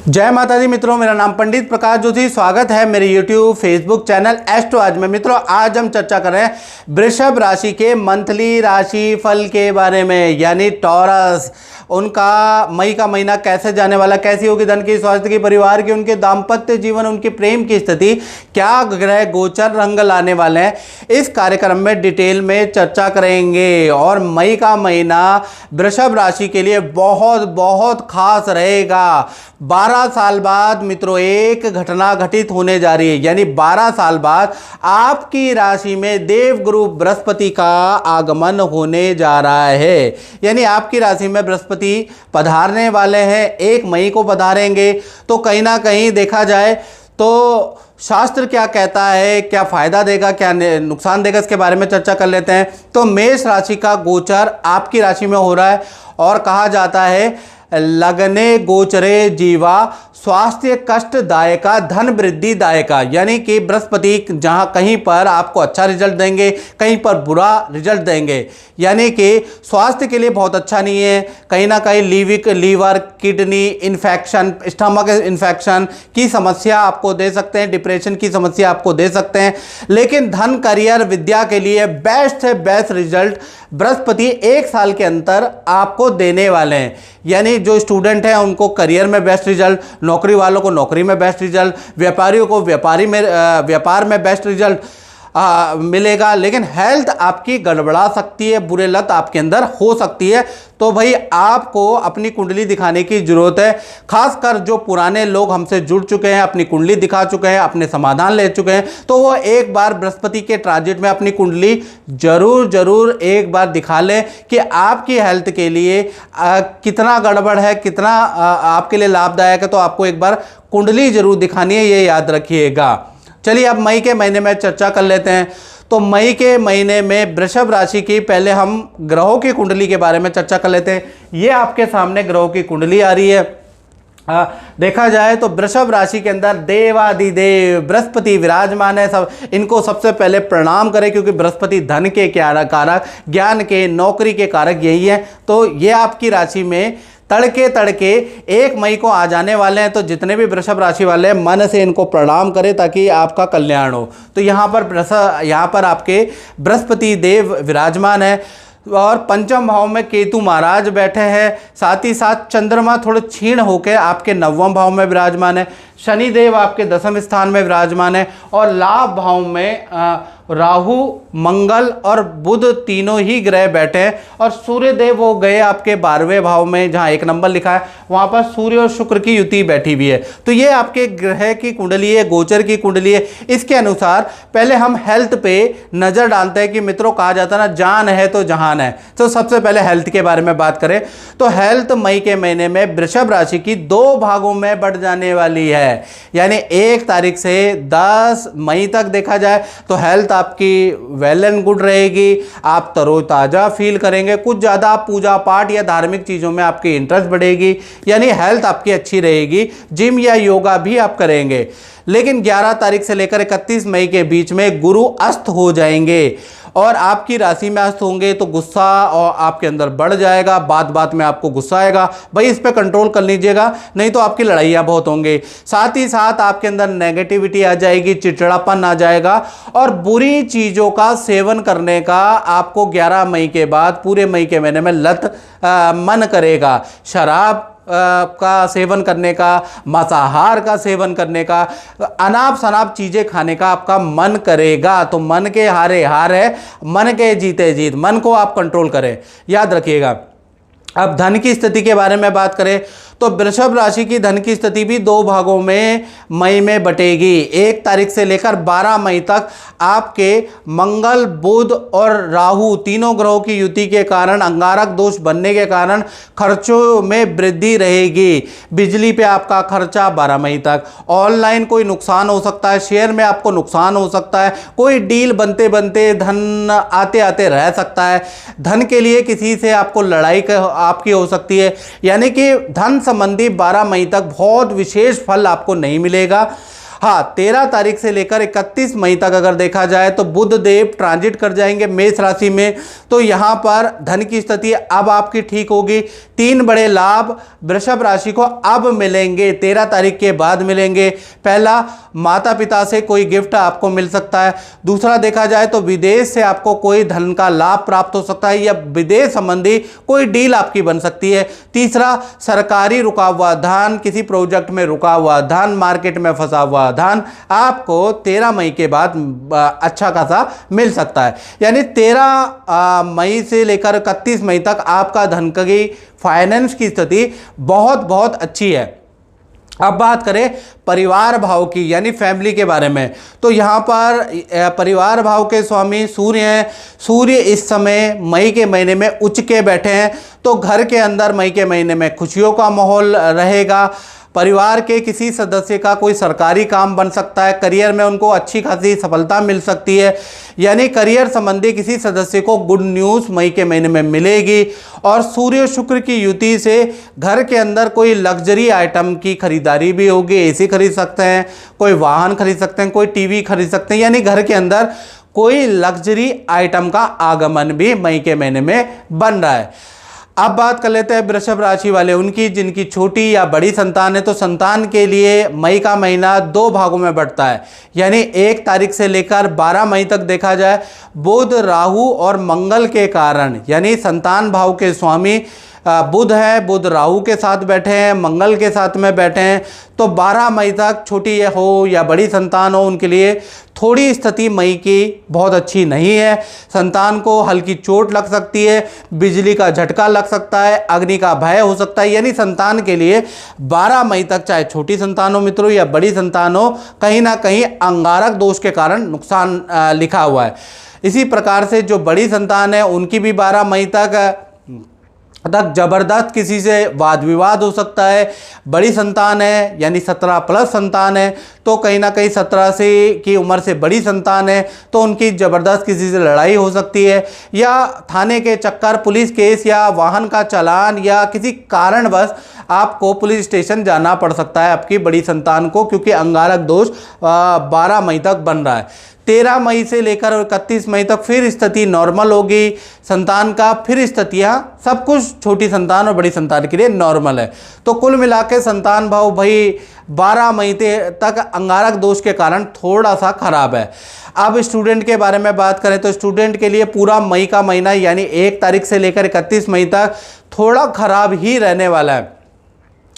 जय माता दी मित्रों, मेरा नाम पंडित प्रकाश जोशी। स्वागत है मेरे YouTube फेसबुक चैनल एस्ट्रो आज में। मित्रों, आज हम चर्चा कर रहे हैं वृषभ राशि के मंथली राशि फल के बारे में, यानी टॉरस। उनका मई का महीना कैसे जाने वाला, कैसी होगी धन की, स्वास्थ्य की, परिवार की, उनके दाम्पत्य जीवन, उनके प्रेम की स्थिति, क्या ग्रह गोचर रंग लाने वाले हैं, इस कार्यक्रम में डिटेल में चर्चा करेंगे। और मई का महीना वृषभ राशि के लिए बहुत बहुत खास रहेगा। 12 साल बाद मित्रों एक घटना घटित होने जा रही है, यानी 12 साल बाद आपकी राशि में देवगुरु बृहस्पति का आगमन होने जा रहा है। यानी आपकी राशि में बृहस्पति पधारने वाले हैं, 1 मई को पधारेंगे। तो कहीं ना कहीं देखा जाए तो शास्त्र क्या कहता है, क्या फायदा देगा, क्या नुकसान देगा, इसके बारे में चर्चा कर लेते हैं। तो मेष राशि का गोचर आपकी राशि में हो रहा है और कहा जाता है लगने गोचरे जीवा स्वास्थ्य कष्टदायका धन वृद्धि दायका, यानी कि बृहस्पति जहां कहीं पर आपको अच्छा रिजल्ट देंगे, कहीं पर बुरा रिजल्ट देंगे। यानी कि स्वास्थ्य के लिए बहुत अच्छा नहीं है, कहीं ना कहीं liver, kidney infection, stomach infection की समस्या आपको दे सकते हैं, डिप्रेशन की समस्या आपको दे सकते हैं। लेकिन धन, करियर, विद्या के लिए बेस्ट से बेस्ट रिजल्ट बृहस्पति 1 साल के अंदर आपको देने वाले हैं। यानी जो स्टूडेंट हैं उनको करियर में बेस्ट रिजल्ट, नौकरी वालों को नौकरी में बेस्ट रिजल्ट, व्यापारियों को व्यापार में बेस्ट रिजल्ट मिलेगा। लेकिन हेल्थ आपकी गड़बड़ा सकती है, बुरे लत आपके अंदर हो सकती है। तो भाई आपको अपनी कुंडली दिखाने की जरूरत है। खासकर जो पुराने लोग हमसे जुड़ चुके हैं, अपनी कुंडली दिखा चुके हैं, अपने समाधान ले चुके हैं, तो वो एक बार बृहस्पति के ट्रांजिट में अपनी कुंडली जरूर एक बार दिखा लें कि आपकी हेल्थ के लिए कितना गड़बड़ है, कितना आपके लिए लाभदायक है। तो आपको एक बार कुंडली जरूर दिखानी है, ये याद रखिएगा। चलिए अब मई के महीने में चर्चा कर लेते हैं। तो मई के महीने में वृषभ राशि की पहले हम ग्रहों की कुंडली के बारे में चर्चा कर लेते हैं। ये आपके सामने ग्रहों की कुंडली आ रही है। देखा जाए तो वृषभ राशि के अंदर देवादिदेव बृहस्पति विराजमान है। सब इनको सबसे पहले प्रणाम करें, क्योंकि बृहस्पति धन के कारक, ज्ञान के, नौकरी के कारक यही है। तो ये आपकी राशि में तड़के 1 मई को आ जाने वाले हैं। तो जितने भी वृषभ राशि वाले हैं मन से इनको प्रणाम करें ताकि आपका कल्याण हो। तो यहाँ पर आपके बृहस्पति देव विराजमान है और पंचम भाव में केतु महाराज बैठे हैं। साथ ही साथ चंद्रमा थोड़े क्षीण होकर आपके 9वें भाव में विराजमान है। शनिदेव आपके 10वें स्थान में विराजमान है और लाभ भाव में राहु, मंगल और बुध तीनों ही ग्रह बैठे हैं। और सूर्य देव वो गए आपके 12वें भाव में, जहां 1 नंबर लिखा है, वहां पर सूर्य और शुक्र की युति बैठी हुई है। तो ये आपके ग्रह की कुंडली है, गोचर की कुंडली है। इसके अनुसार पहले हम हेल्थ पे नजर डालते हैं कि मित्रों कहा जाता है ना, जान है तो जहान है। तो सबसे पहले हेल्थ के बारे में बात करें तो हेल्थ मई के महीने में वृषभ राशि की 2 भागों में बढ़ जाने वाली है। यानी 1 तारीख से 10 मई तक देखा जाए तो हेल्थ आपकी वेल एंड गुड रहेगी। आप तरोताजा फील करेंगे, कुछ ज़्यादा पूजा पाठ या धार्मिक चीज़ों में आपकी इंटरेस्ट बढ़ेगी, यानी हेल्थ आपकी अच्छी रहेगी। जिम या योगा भी आप करेंगे। लेकिन 11 तारीख से लेकर 31 मई के बीच में गुरु अस्त हो जाएंगे और आपकी राशि में अस्त होंगे तो गुस्सा और आपके अंदर बढ़ जाएगा। बात में आपको गुस्सा आएगा, भाई इस पे कंट्रोल कर लीजिएगा, नहीं तो आपकी लड़ाइयाँ बहुत होंगी। साथ ही साथ आपके अंदर नेगेटिविटी आ जाएगी, चिड़चिड़ापन आ जाएगा और बुरी चीज़ों का सेवन करने का आपको 11 मई के बाद पूरे मई के महीने में मन करेगा। शराब का सेवन करने का, मांसाहार का सेवन करने का, अनाप शनाप चीज़ें खाने का आपका मन करेगा। तो मन के हारे हार है, मन के जीते जीत। मन को आप कंट्रोल करें, याद रखिएगा। अब धन की स्थिति के बारे में बात करें तो वृषभ राशि की धन की स्थिति भी 2 भागों में मई में बटेगी। 1 तारीख से लेकर 12 मई तक आपके मंगल, बुध और राहु तीनों ग्रहों की युति के कारण, अंगारक दोष बनने के कारण खर्चों में वृद्धि रहेगी। बिजली पे आपका खर्चा 12 मई तक। ऑनलाइन कोई नुकसान हो सकता है, शेयर में आपको नुकसान हो सकता है, कोई डील बनते बनते धन आते आते रह सकता है। धन के लिए किसी से आपको लड़ाई आपकी हो सकती है। यानी कि धन संबंधी 12 मई तक बहुत विशेष फल आपको नहीं मिलेगा। हाँ, 13 तारीख से लेकर 31 मई तक अगर देखा जाए तो बुध देव ट्रांजिट कर जाएंगे मेष राशि में, तो यहाँ पर धन की स्थिति अब आपकी ठीक होगी। 3 बड़े लाभ वृषभ राशि को अब मिलेंगे, 13 तारीख के बाद मिलेंगे। पहला, माता पिता से कोई गिफ्ट आपको मिल सकता है। दूसरा देखा जाए तो विदेश से आपको कोई धन का लाभ प्राप्त हो सकता है या विदेश संबंधी कोई डील आपकी बन सकती है। तीसरा, सरकारी रुका हुआ धन, किसी प्रोजेक्ट में रुका हुआ धन, मार्केट में फंसा हुआ धन आपको 13 मई के बाद अच्छा खासा मिल सकता है। यानी 13 मई से लेकर 31 मई तक आपका धन की फाइनेंस की स्थिति बहुत बहुत अच्छी है। अब बात करें परिवार भाव की, यानी फैमिली के बारे में, तो यहाँ पर परिवार भाव के स्वामी सूर्य हैं। सूर्य इस समय मई के महीने में उच्च के बैठे हैं, तो घर के अंदर मई के महीने में खुशियों का माहौल रहेगा। परिवार के किसी सदस्य का कोई सरकारी काम बन सकता है, करियर में उनको अच्छी खासी सफलता मिल सकती है, यानी करियर संबंधी किसी सदस्य को गुड न्यूज़ मई के महीने में मिलेगी। और सूर्य शुक्र की युति से घर के अंदर कोई लग्जरी आइटम की खरीदारी भी होगी, एसी खरीद सकते हैं, कोई वाहन खरीद सकते हैं, कोई टीवी खरीद सकते हैं, यानी घर के अंदर कोई लग्जरी आइटम का आगमन भी मई के महीने में बन रहा है। अब बात कर लेते हैं वृषभ राशि वाले उनकी, जिनकी छोटी या बड़ी संतान है। तो संतान के लिए मई का महीना 2 भागों में बढ़ता है, यानी 1 तारीख से लेकर 12 मई तक देखा जाए बुध, राहु और मंगल के कारण, यानी संतान भाव के स्वामी बुध है, बुध राहु के साथ बैठे हैं, मंगल के साथ में बैठे हैं, तो 12 मई तक छोटी हो या बड़ी संतान हो उनके लिए थोड़ी स्थिति मई की बहुत अच्छी नहीं है। संतान को हल्की चोट लग सकती है, बिजली का झटका लग सकता है, अग्नि का भय हो सकता है, यानी संतान के लिए 12 मई तक, चाहे छोटी संतान हो मित्रों या बड़ी संतान हो, कहीं ना कहीं अंगारक दोष के कारण नुकसान लिखा हुआ है। इसी प्रकार से जो बड़ी संतान है उनकी भी 12 मई तक जबरदस्त किसी से वाद विवाद हो सकता है। बड़ी संतान है यानी 17 प्लस संतान है, तो कहीं ना कहीं 17 से की उम्र से बड़ी संतान है तो उनकी ज़बरदस्त किसी से लड़ाई हो सकती है, या थाने के चक्कर, पुलिस केस या वाहन का चालान, या किसी कारणवश आपको पुलिस स्टेशन जाना पड़ सकता है आपकी बड़ी संतान को, क्योंकि अंगारक दोष 12 मई तक बन रहा है। 13 मई से लेकर 31 मई तक फिर स्थिति नॉर्मल होगी संतान का, फिर स्थितियाँ सब कुछ छोटी संतान और बड़ी संतान के लिए नॉर्मल है। तो कुल मिला के संतान भाव भाई 12 मई तक अंगारक दोष के कारण थोड़ा सा खराब है। अब स्टूडेंट के बारे में बात करें तो स्टूडेंट के लिए पूरा मई का महीना यानी 1 तारीख से लेकर 31 मई तक थोड़ा खराब ही रहने वाला है,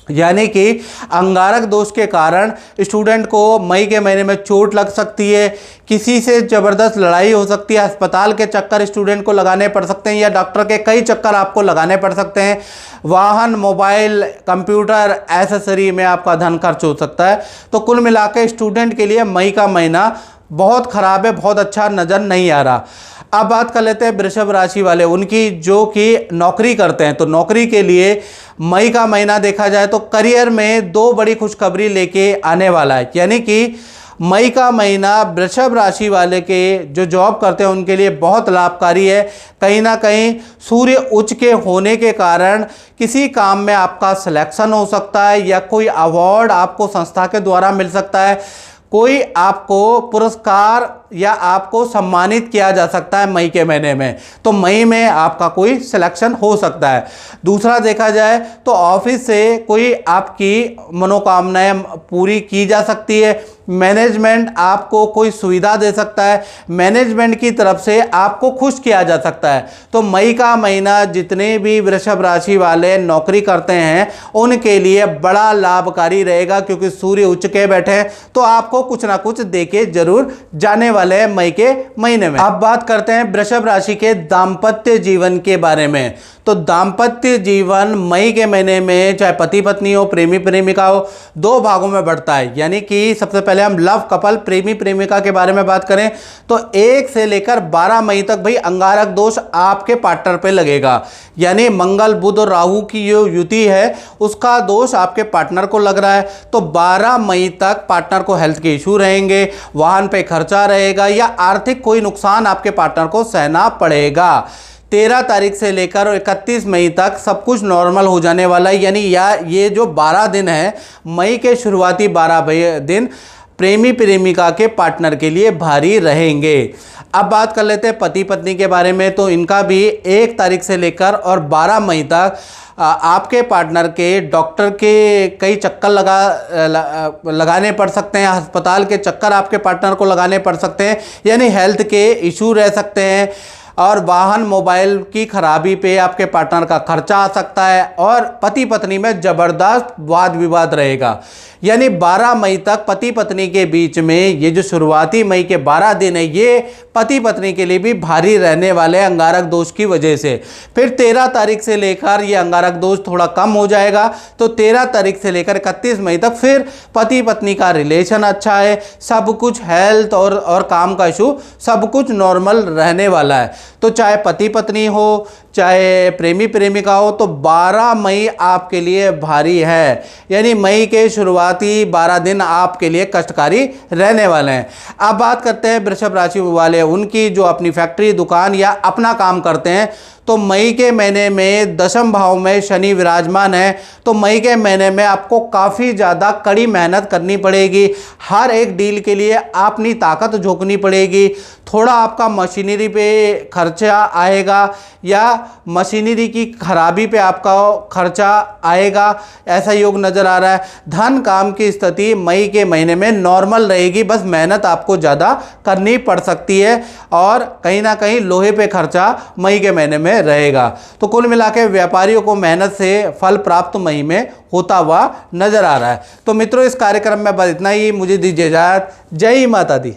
यानी कि अंगारक दोष के कारण स्टूडेंट को मई के महीने में चोट लग सकती है, किसी से ज़बरदस्त लड़ाई हो सकती है, अस्पताल के चक्कर स्टूडेंट को लगाने पड़ सकते हैं या डॉक्टर के कई चक्कर आपको लगाने पड़ सकते हैं, वाहन, मोबाइल, कंप्यूटर, एसेसरी में आपका धन खर्च हो सकता है। तो कुल मिला के स्टूडेंट के लिए मई का महीना बहुत ख़राब है, बहुत अच्छा नज़र नहीं आ रहा। अब बात कर लेते हैं वृषभ राशि वाले उनकी, जो कि नौकरी करते हैं। तो नौकरी के लिए मई का महीना देखा जाए तो करियर में 2 बड़ी खुशखबरी लेके आने वाला है, यानी कि मई का महीना वृषभ राशि वाले के जो जॉब करते हैं उनके लिए बहुत लाभकारी है। कहीं ना कहीं सूर्य उच्च के होने के कारण किसी काम में आपका सिलेक्शन हो सकता है या कोई अवार्ड आपको संस्था के द्वारा मिल सकता है, कोई आपको पुरस्कार या आपको सम्मानित किया जा सकता है मई के महीने में, तो मई में आपका कोई सिलेक्शन हो सकता है। दूसरा देखा जाए तो ऑफिस से कोई आपकी मनोकामनाएं पूरी की जा सकती है, मैनेजमेंट आपको कोई सुविधा दे सकता है, मैनेजमेंट की तरफ से आपको खुश किया जा सकता है। तो मई का महीना जितने भी वृषभ राशि वाले नौकरी करते हैं उनके लिए बड़ा लाभकारी रहेगा, क्योंकि सूर्य उच्च के बैठे हैं तो आपको कुछ ना कुछ देके जरूर जाने वाले हैं मई के महीने में। अब बात करते हैं वृषभ राशि के दाम्पत्य जीवन के बारे में। तो दाम्पत्य जीवन मई के महीने में चाहे पति पत्नी हो, प्रेमी प्रेमिका हो, 2 भागों में बढ़ता है। यानी कि सबसे पहले हम लव कपल, प्रेमी प्रेमिका के बारे में बात करें तो 1 से लेकर 12 मई तक भाई अंगारक दोष आपके पार्टनर पे लगेगा, यानी मंगल, बुध और राहु की जो युति है उसका दोष आपके पार्टनर को लग रहा है। तो 12 मई तक पार्टनर को हेल्थ के इशू रहेंगे, वाहन पे खर्चा रहेगा या आर्थिक कोई नुकसान आपके पार्टनर को सहना पड़ेगा। 13 तारीख से लेकर 31 मई तक सब कुछ नॉर्मल हो जाने वाला है, यानी ये जो 12 दिन है मई के शुरुआती 12 दिन प्रेमी प्रेमिका के पार्टनर के लिए भारी रहेंगे। अब बात कर लेते हैं पति पत्नी के बारे में। तो इनका भी 1 तारीख से लेकर और 12 मई तक आपके पार्टनर के डॉक्टर के कई चक्कर लगाने पड़ सकते हैं, अस्पताल के चक्कर आपके पार्टनर को लगाने पड़ सकते हैं, यानी हेल्थ के इशू रह सकते हैं, और वाहन मोबाइल की खराबी पे आपके पार्टनर का खर्चा आ सकता है, और पति पत्नी में ज़बरदस्त वाद विवाद रहेगा। यानी 12 मई तक पति पत्नी के बीच में ये जो शुरुआती मई के 12 दिन है, ये पति पत्नी के लिए भी भारी रहने वाले अंगारक दोष की वजह से। फिर 13 तारीख से लेकर ये अंगारक दोष थोड़ा कम हो जाएगा। तो 13 तारीख से लेकर 31 मई तक फिर पति पत्नी का रिलेशन अच्छा है, सब कुछ हेल्थ और काम का इशू सब कुछ नॉर्मल रहने वाला है। तो चाहे पति पत्नी हो, चाहे प्रेमी प्रेमिका हो, तो 12 मई आपके लिए भारी है। यानी मई के शुरुआती 12 दिन आपके लिए कष्टकारी रहने वाले हैं। अब बात करते हैं वृषभ राशि वाले उनकी, जो अपनी फैक्ट्री, दुकान या अपना काम करते हैं। तो मई के महीने में 10वें भाव में शनि विराजमान है। तो मई के महीने में आपको काफ़ी ज़्यादा कड़ी मेहनत करनी पड़ेगी। हर एक डील के लिए अपनी ताकत झोंकनी पड़ेगी। थोड़ा आपका मशीनरी पे खर्चा आएगा या मशीनरी की खराबी पे आपका खर्चा आएगा, ऐसा योग नज़र आ रहा है। धन काम की स्थिति मई के महीने में नॉर्मल रहेगी, बस मेहनत आपको ज़्यादा करनी पड़ सकती है, और कहीं ना कहीं लोहे पे खर्चा मई के महीने में रहेगा। तो कुल मिला के व्यापारियों को मेहनत से फल प्राप्त मई में होता हुआ नजर आ रहा है। तो मित्रों, इस कार्यक्रम में बस इतना ही। मुझे दीजिए इजाजत। जय माता दी।